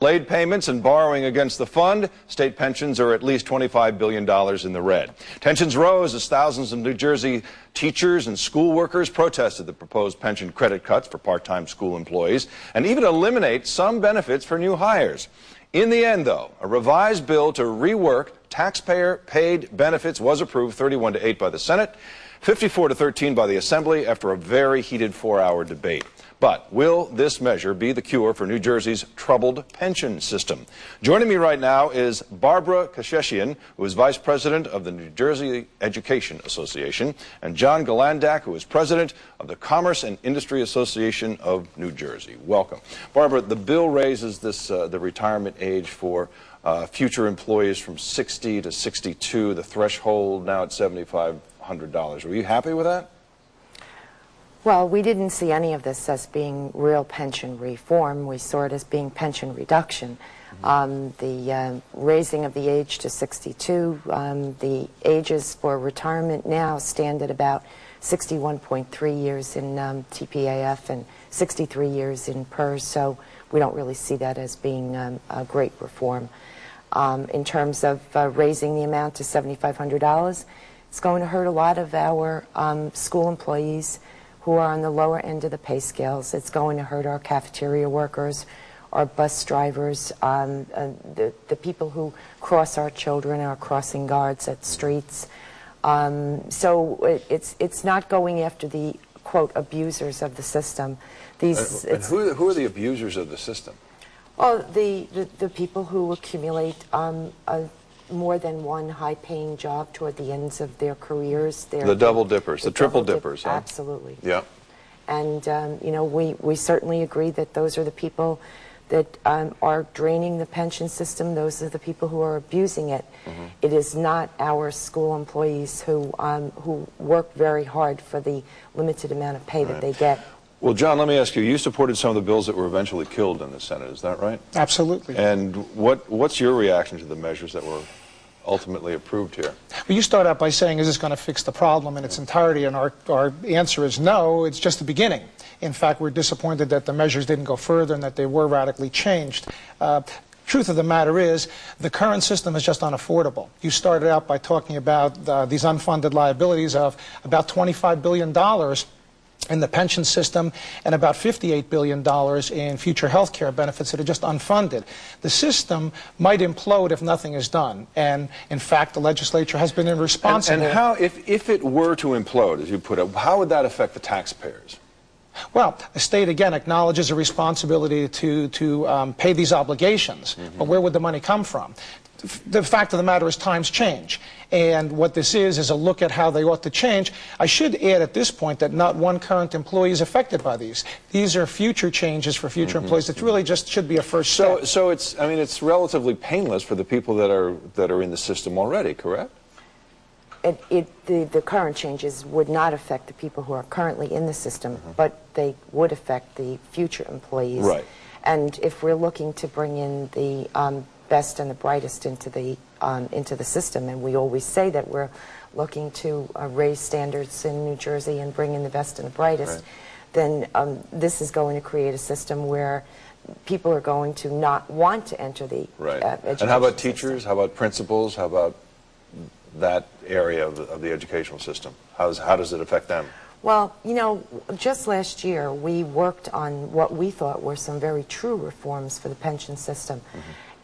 Late payments and borrowing against the fund, state pensions are at least $25 billion in the red. Tensions rose as thousands of New Jersey teachers and school workers protested the proposed pension credit cuts for part-time school employees and even eliminate some benefits for new hires. In the end, though, a revised bill to rework taxpayer-paid benefits was approved 31-8 by the Senate, 54-13 by the Assembly after a very heated 4-hour debate. But will this measure be the cure for New Jersey's troubled pension system? Joining me right now is Barbara Kasheshian, who is Vice President of the New Jersey Education Association, and John Galandak, who is President of the Commerce and Industry Association of New Jersey. Welcome. Barbara, the bill raises the retirement age for future employees from 60 to 62, the threshold now at $7,500. Were you happy with that? Well, we didn't see any of this as being real pension reform. We saw it as being pension reduction. The raising of the age to 62, the ages for retirement now stand at about 61.3 years in TPAF and 63 years in PERS, so we don't really see that as being a great reform. In terms of raising the amount to $7,500, it's going to hurt a lot of our school employees who are on the lower end of the pay scales. It's going to hurt our cafeteria workers, our bus drivers, the people who cross our children, our crossing guards at streets. So it's not going after the, quote, abusers of the system. Who are the abusers of the system? Oh, the people who accumulate more than one high-paying job toward the ends of their careers. The double dippers, the triple dippers. Huh? Absolutely. Yeah. And, you know, we certainly agree that those are the people that are draining the pension system. Those are the people who are abusing it. It is not our school employees who work very hard for the limited amount of pay that they get. Well, John, let me ask you, you supported some of the bills that were eventually killed in the Senate, is that right? Absolutely. And what's your reaction to the measures that were ultimately approved here? Well, you start out by saying, is this going to fix the problem in its entirety? And our answer is no, it's just the beginning. In fact, we're disappointed that the measures didn't go further and that they were radically changed. Truth of the matter is, the current system is just unaffordable. You started out by talking about these unfunded liabilities of about $25 billion in the pension system and about $58 billion in future health care benefits that are just unfunded. The system might implode if nothing is done, and in fact the legislature has been irresponsible. And how, if it were to implode, as you put it, how would that affect the taxpayers? Well, the state again acknowledges a responsibility to pay these obligations, but where would the money come from? The fact of the matter is times change, and what this is a look at how they ought to change. I should add at this point that not one current employee is affected by these. These are future changes for future employees. It really just should be a first step. So it's, I mean, it's relatively painless for the people that are in the system already, correct? The current changes would not affect the people who are currently in the system, but they would affect the future employees. Right. And if we're looking to bring in the best and the brightest into the system, and we always say that we're looking to raise standards in New Jersey and bring in the best and the brightest, then this is going to create a system where people are going to not want to enter the education And how about teachers? system. How about principals? How about that area of the educational system? How does it affect them? Well, you know, just last year we worked on what we thought were some very true reforms for the pension system.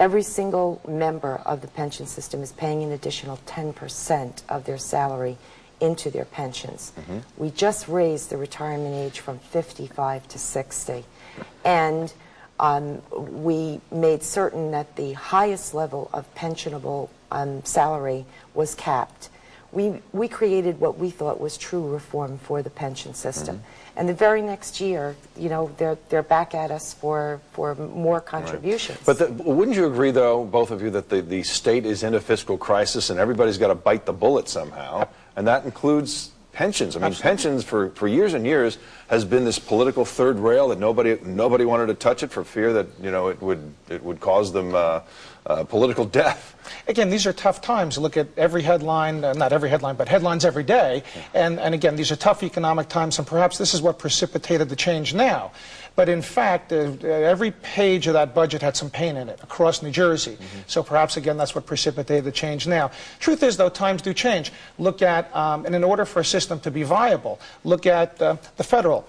Every single member of the pension system is paying an additional 10% of their salary into their pensions. We just raised the retirement age from 55 to 60. And we made certain that the highest level of pensionable salary was capped. We created what we thought was true reform for the pension system. And the very next year, you know, they're back at us for more contributions. But wouldn't you agree, though, both of you, that the state is in a fiscal crisis and everybody's got to bite the bullet somehow, and that includes pensions? I mean, pensions for years and years has been this political third rail that nobody wanted to touch it for fear that, you know, it would cause them political death. Again, these are tough times. Look at every headline, not every headline, but headlines every day. And again, these are tough economic times, and perhaps this is what precipitated the change now. But in fact, every page of that budget had some pain in it across New Jersey. So perhaps, again, that's what precipitated the change now. Truth is, though, times do change. Look at, and in order for a system to be viable, look at the federal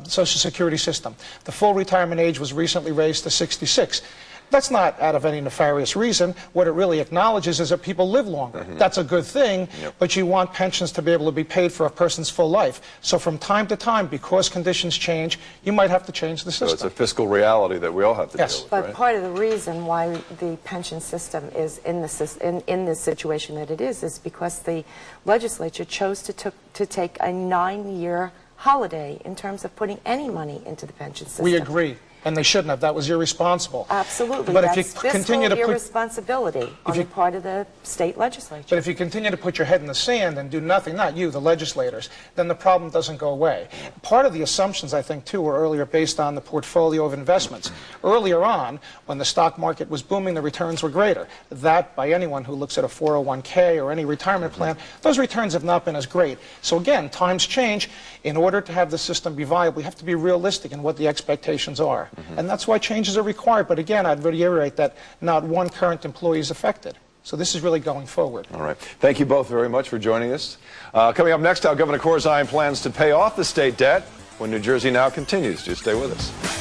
Social Security system. The full retirement age was recently raised to 66. That's not out of any nefarious reason. What it really acknowledges is that people live longer. That's a good thing, but you want pensions to be able to be paid for a person's full life. So from time to time, because conditions change, you might have to change the system. So it's a fiscal reality that we all have to deal with, But right? part of the reason why the pension system is in this situation that it is because the legislature chose to take a 9-year holiday in terms of putting any money into the pension system. We agree. And they shouldn't have. That was irresponsible. Absolutely. But that's if you continue to irresponsibility on the part of the state legislature. But if you continue to put your head in the sand and do nothing, not you, the legislators, then the problem doesn't go away. Part of the assumptions, I think, too, were earlier based on the portfolio of investments. Earlier on, when the stock market was booming, the returns were greater. That, by anyone who looks at a 401k or any retirement plan, those returns have not been as great. So again, times change. In order to have the system be viable, we have to be realistic in what the expectations are. And that's why changes are required. But again, I'd reiterate that not one current employee is affected. So this is really going forward. All right. Thank you both very much for joining us. Coming up next, how Governor Corzine plans to pay off the state debt when New Jersey Now continues. Just stay with us.